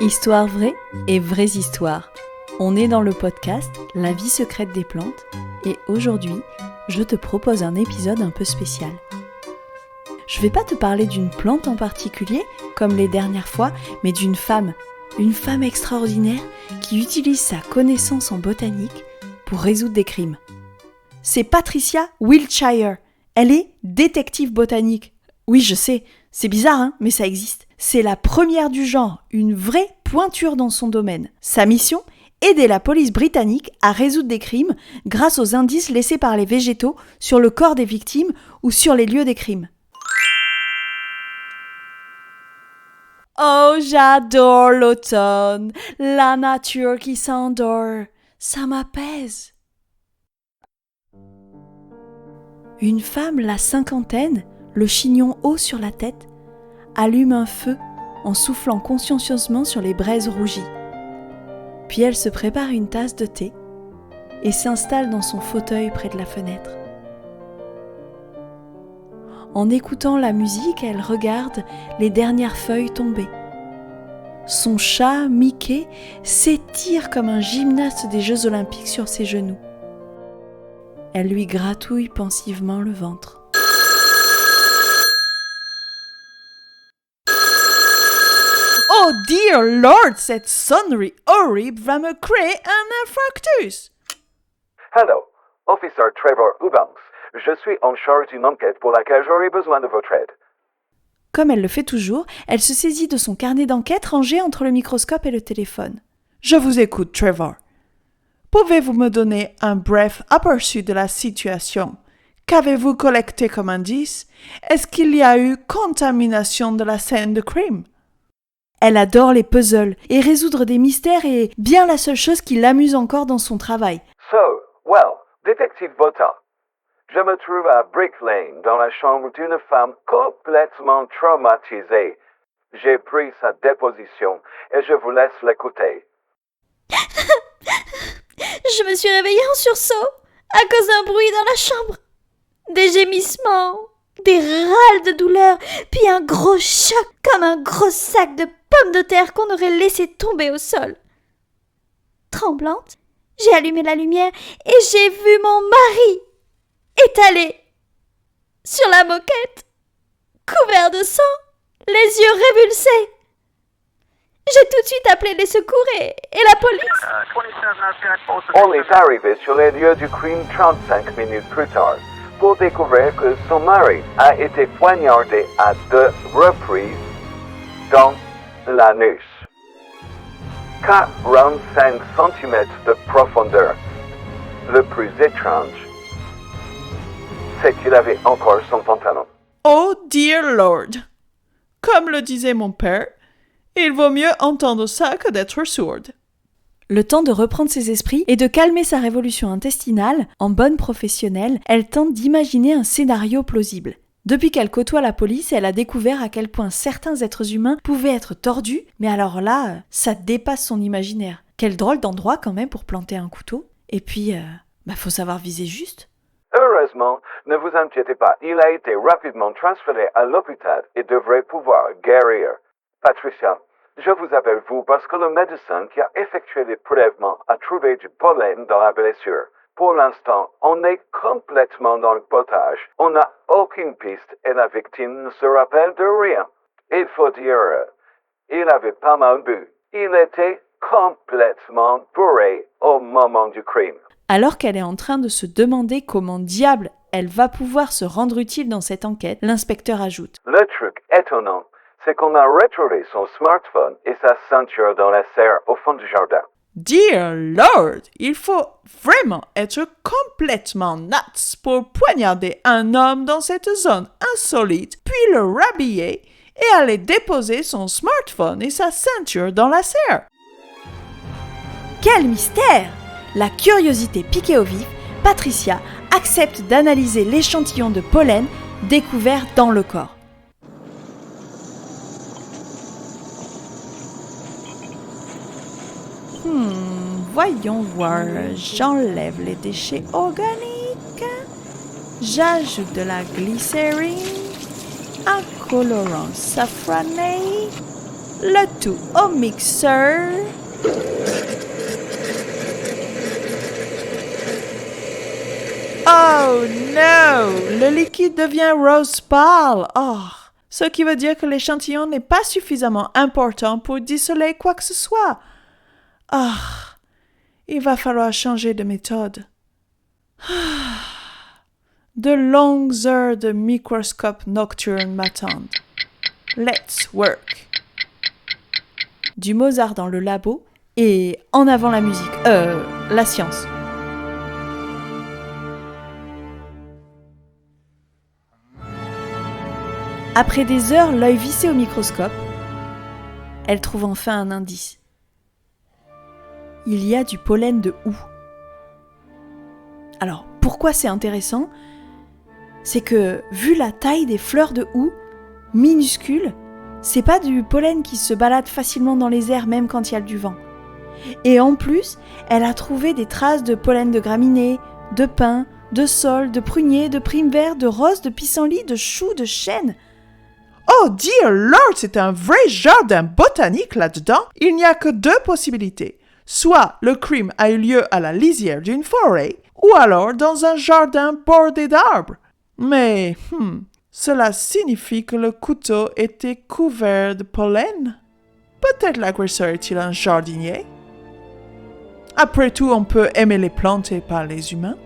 Histoire vraie et vraies histoires. On est dans le podcast La vie secrète des plantes et aujourd'hui, je te propose un épisode un peu spécial. Je vais pas te parler d'une plante en particulier, comme les dernières fois, mais d'une femme. Une femme extraordinaire qui utilise sa connaissance en botanique pour résoudre des crimes. C'est Patricia Wiltshire. Elle est détective botanique. Oui, je sais, c'est bizarre, hein, mais ça existe. C'est la première du genre, une vraie pointure dans son domaine. Sa mission ? Aider la police britannique à résoudre des crimes grâce aux indices laissés par les végétaux sur le corps des victimes ou sur les lieux des crimes. Oh, j'adore l'automne, la nature qui s'endort, ça m'apaise. Une femme, la cinquantaine, le chignon haut sur la tête, allume un feu en soufflant consciencieusement sur les braises rougies. Puis elle se prépare une tasse de thé et s'installe dans son fauteuil près de la fenêtre. En écoutant la musique, elle regarde les dernières feuilles tomber. Son chat, Mickey, s'étire comme un gymnaste des Jeux Olympiques sur ses genoux. Elle lui gratouille pensivement le ventre. Oh dear Lord, cette sonnerie horrible va me créer un infarctus. Hello, Officer Trevor Eubanks. Je suis en charge d'une enquête pour laquelle j'aurai besoin de votre aide. Comme elle le fait toujours, elle se saisit de son carnet d'enquête rangé entre le microscope et le téléphone. Je vous écoute, Trevor. Pouvez-vous me donner un bref aperçu de la situation ? Qu'avez-vous collecté comme indice ? Est-ce qu'il y a eu contamination de la scène de crime ? Elle adore les puzzles et résoudre des mystères est bien la seule chose qui l'amuse encore dans son travail. Détective Botta, je me trouve à Brick Lane dans la chambre d'une femme complètement traumatisée. J'ai pris sa déposition et je vous laisse l'écouter. Je me suis réveillée en sursaut à cause d'un bruit dans la chambre. Des gémissements, des râles de douleur, puis un gros choc comme un gros sac de pommes de terre qu'on aurait laissé tomber au sol. Tremblante, j'ai allumé la lumière et j'ai vu mon mari étalé sur la moquette, couvert de sang, les yeux révulsés. J'ai tout de suite appelé les secours et la police. On est arrivé sur les lieux du crime 35 minutes plus tard pour découvrir que son mari a été poignardé à 2 reprises dans l'anus. 45 cm de profondeur. Le plus étrange, c'est qu'il avait encore son pantalon. Oh dear Lord! Comme le disait mon père, il vaut mieux entendre ça que d'être sourde. Le temps de reprendre ses esprits et de calmer sa révolution intestinale, en bonne professionnelle, elle tente d'imaginer un scénario plausible. Depuis qu'elle côtoie la police, elle a découvert à quel point certains êtres humains pouvaient être tordus, mais alors là, ça dépasse son imaginaire. Quel drôle d'endroit quand même pour planter un couteau. Et puis, faut savoir viser juste. Heureusement, ne vous inquiétez pas, il a été rapidement transféré à l'hôpital et devrait pouvoir guérir. Patricia, je vous appelle vous parce que le médecin qui a effectué les prélèvements a trouvé du pollen dans la blessure. Pour l'instant, on est complètement dans le potage. On n'a aucune piste et la victime ne se rappelle de rien. Il faut dire, il avait pas mal bu. Il était complètement bourré au moment du crime. Alors qu'elle est en train de se demander comment diable elle va pouvoir se rendre utile dans cette enquête, l'inspecteur ajoute. Le truc étonnant, c'est qu'on a retrouvé son smartphone et sa ceinture dans la serre au fond du jardin. Dear Lord, il faut vraiment être complètement nuts pour poignarder un homme dans cette zone insolite, puis le rhabiller et aller déposer son smartphone et sa ceinture dans la serre. Quel mystère! La curiosité piquée au vif, Patricia accepte d'analyser l'échantillon de pollen découvert dans le corps. voyons voir. J'enlève les déchets organiques. J'ajoute de la glycérine, un colorant safrané, le tout au mixeur. Oh non! Le liquide devient rose pâle. Oh, ce qui veut dire que l'échantillon n'est pas suffisamment important pour dissoler quoi que ce soit. Ah, il va falloir changer de méthode. De longues heures de microscope nocturne m'attendent. Let's work. Du Mozart dans le labo et en avant la musique. La science. Après des heures, l'œil vissé au microscope, elle trouve enfin un indice. Il y a du pollen de houx. Alors, pourquoi c'est intéressant ? C'est que, vu la taille des fleurs de houx, minuscules, c'est pas du pollen qui se balade facilement dans les airs même quand il y a du vent. Et en plus, elle a trouvé des traces de pollen de graminées, de pin, de saule, de prunier, de prime-vert, de rose, de pissenlit, de chou, de chêne. Oh, dear Lord, c'est un vrai jardin botanique là-dedans. Il n'y a que deux possibilités. Soit le crime a eu lieu à la lisière d'une forêt, ou alors dans un jardin bordé d'arbres. Mais, cela signifie que le couteau était couvert de pollen? Peut-être l'agresseur est-il un jardinier? Après tout, on peut aimer les plantes et pas les humains.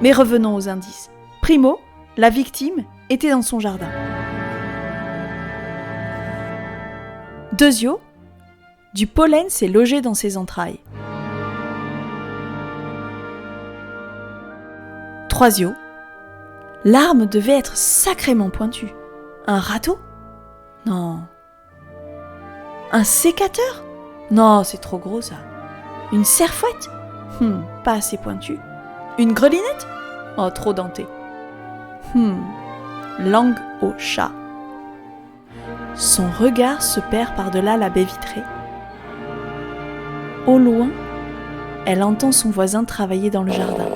Mais revenons aux indices. Primo, la victime, était dans son jardin. Deuxio, du pollen s'est logé dans ses entrailles. Troisio, l'arme devait être sacrément pointue. Un râteau ? Non. Un sécateur ? Non, c'est trop gros ça. Une serfouette ? Pas assez pointue. Une grelinette ? Oh, trop denté. Langue au chat. Son regard se perd par-delà la baie vitrée. Au loin, elle entend son voisin travailler dans le jardin.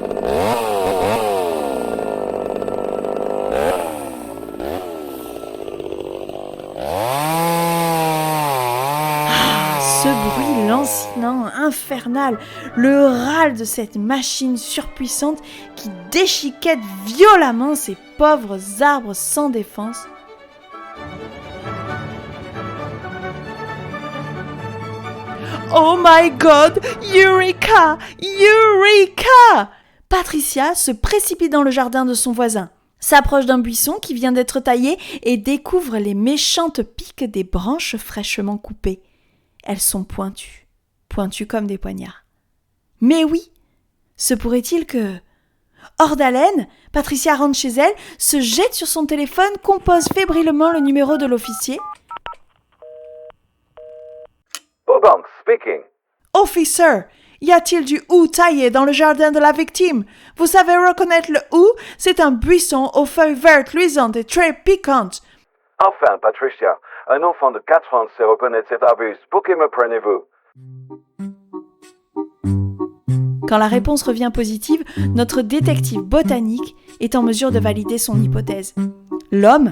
Ce bruit lancinant, infernal, le râle de cette machine surpuissante qui déchiquette violemment ces pauvres arbres sans défense. Oh my God! Eureka! Eureka! Patricia se précipite dans le jardin de son voisin, s'approche d'un buisson qui vient d'être taillé et découvre les méchantes piques des branches fraîchement coupées. Elles sont pointues comme des poignards. Mais oui, se pourrait-il que... Hors d'haleine, Patricia rentre chez elle, se jette sur son téléphone, compose fébrilement le numéro de l'officier. Boubank speaking. Officer, y a-t-il du hou taillé dans le jardin de la victime? Vous savez reconnaître le hou? C'est un buisson aux feuilles vertes luisantes et très piquantes. Enfin, Patricia, un enfant de 4 ans sait reconnaître cet arbuste. Pour qui me prenez-vous? Quand la réponse revient positive, notre détective botanique est en mesure de valider son hypothèse. L'homme,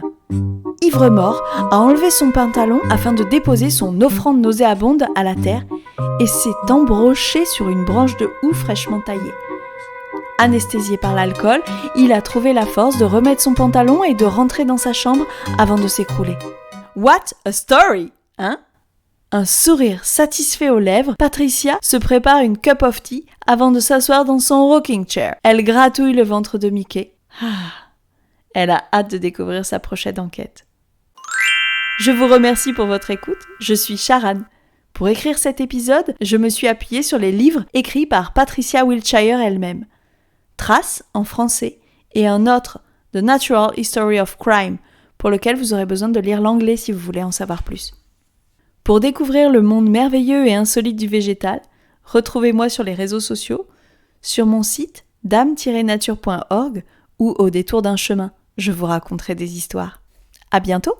ivre-mort, a enlevé son pantalon afin de déposer son offrande nauséabonde à la terre et s'est embroché sur une branche de houx fraîchement taillée. Anesthésié par l'alcool, il a trouvé la force de remettre son pantalon et de rentrer dans sa chambre avant de s'écrouler. What a story, hein? Un sourire satisfait aux lèvres, Patricia se prépare une cup of tea avant de s'asseoir dans son rocking chair. Elle gratouille le ventre de Mickey. Elle a hâte de découvrir sa prochaine enquête. Je vous remercie pour votre écoute. Je suis Sharan. Pour écrire cet épisode, je me suis appuyée sur les livres écrits par Patricia Wiltshire elle-même. Trace en français et un autre, The Natural History of Crime, pour lequel vous aurez besoin de lire l'anglais si vous voulez en savoir plus. Pour découvrir le monde merveilleux et insolite du végétal, retrouvez-moi sur les réseaux sociaux, sur mon site dame-nature.org ou au détour d'un chemin, je vous raconterai des histoires. À bientôt!